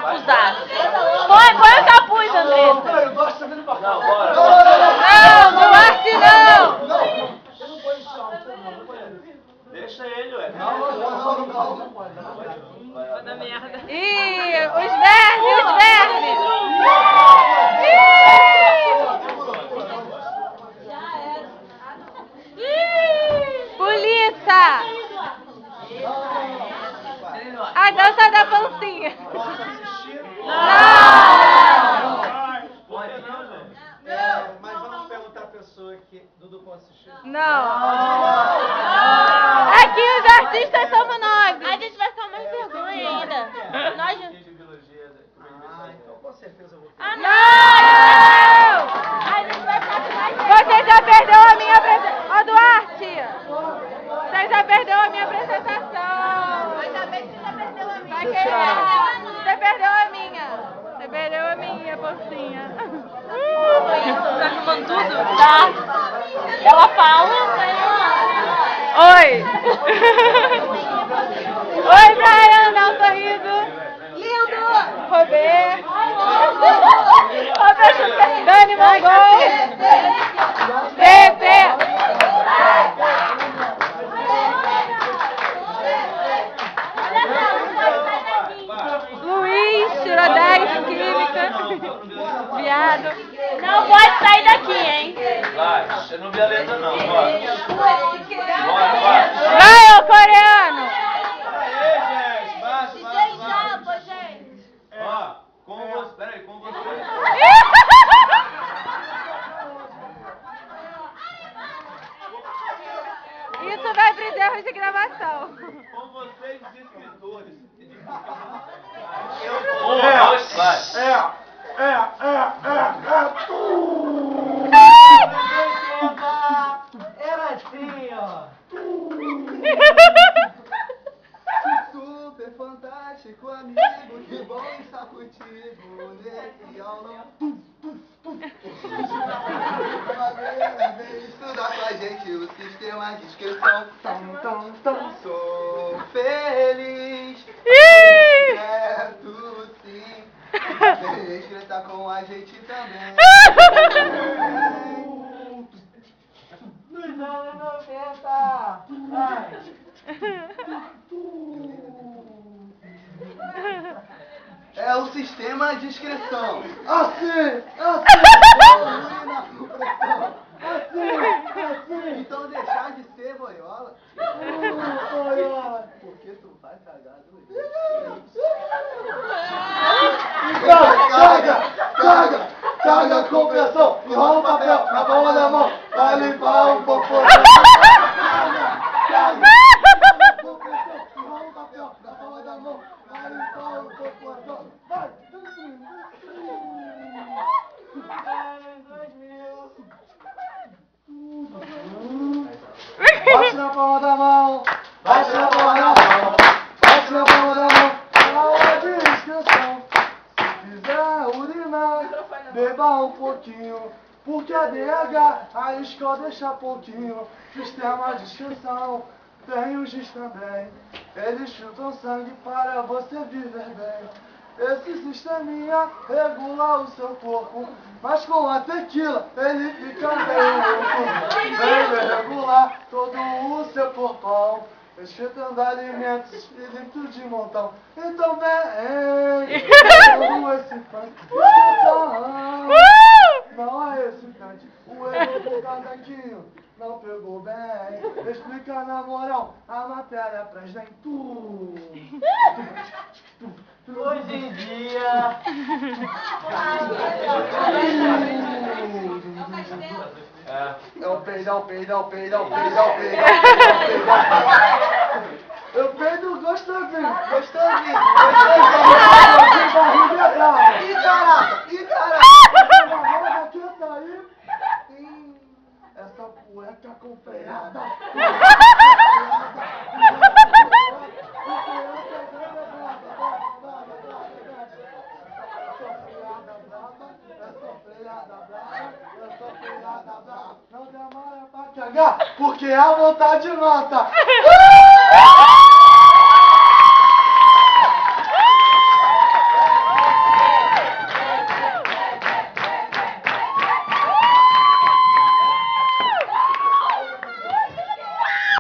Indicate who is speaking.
Speaker 1: encapuzado. Põe o capuz, Andressa.
Speaker 2: Eu gosto de pra cá.
Speaker 1: Não, Duarte não.
Speaker 2: Deixa ele, ué.
Speaker 1: Não. Vai dar merda. Ih, os vermes. Polícia! A dança da pancinha. Não!
Speaker 2: Mas vamos perguntar a pessoa que Dudu pode assistir.
Speaker 1: Não. Aqui os artistas somos nós. A gente vai ficar mais vergonha ainda. Nós...
Speaker 2: Então com certeza eu vou.
Speaker 1: Não! A gente vai ficar mais vergonha. Você já perdeu a minha apresentação. Ó, Duarte! Você já perdeu a minha apresentação. Ainda bem que você já perdeu a minha. Vai querer. Você perdeu a minha. Você perdeu a minha, pocinha. Tá filmando tudo? Tá. Ela fala. Oi. Oi, Brian, dá um sorriso. Lindo. Roberto. Roberto. Dani Mongol. Pepe. Luiz, tirou 10, química. Viado. Não pode sair daqui, hein?
Speaker 2: Vai, você não vê a letra não, bora.
Speaker 1: Vai, ô coreano.
Speaker 2: Aê, gente, baixa. Ó, com você, peraí, com você.
Speaker 1: Isso vai para os erros de gravação.
Speaker 2: Com vocês, os escritores.
Speaker 3: Era assim, ó.
Speaker 4: Super fantástico, amigo, que bom estar contigo nesse aulão. Vem estudar com a gente o sistema de inscrição. Sou feliz, certo sim. Vem escrever com a gente também.
Speaker 3: Nos anos 90. Vai.
Speaker 4: É o sistema de inscrição. Assim. Então deixar de ser boiola. Porque tu vai cagar do Caga com pressão. Enrola o papel na palma da mão. Vai limpar um pouco. Caga com pressão. Enrola o papel na palma da mão. Vai limpar um pouco. Vai. Bate na palma da mão. Bate na palma da mão. Bate na palma da mão. Aula de inscrição. Se quiser urinar, beba um pouquinho. Porque a DH, a escola deixa pouquinho. Sistema de inscrição, tem os giz também. Eles chutam sangue para você viver bem. Esse sisteminha regula o seu corpo, mas com a tequila ele fica bem louco. Vem regular todo o seu corpão, esquentando alimentos e limpo de montão. Então vem, todo esse funk, não é excitante, o erro do casaquinho não pegou bem. Explica na moral, a matéria pra gente.
Speaker 3: Hoje em dia.
Speaker 4: É o peidão. Eu peido gostosinho. Barriga brava. Ih, caraca. Aqui eu saí. Essa cueca acompanhada. Não demora pra cagar, porque a vontade nota.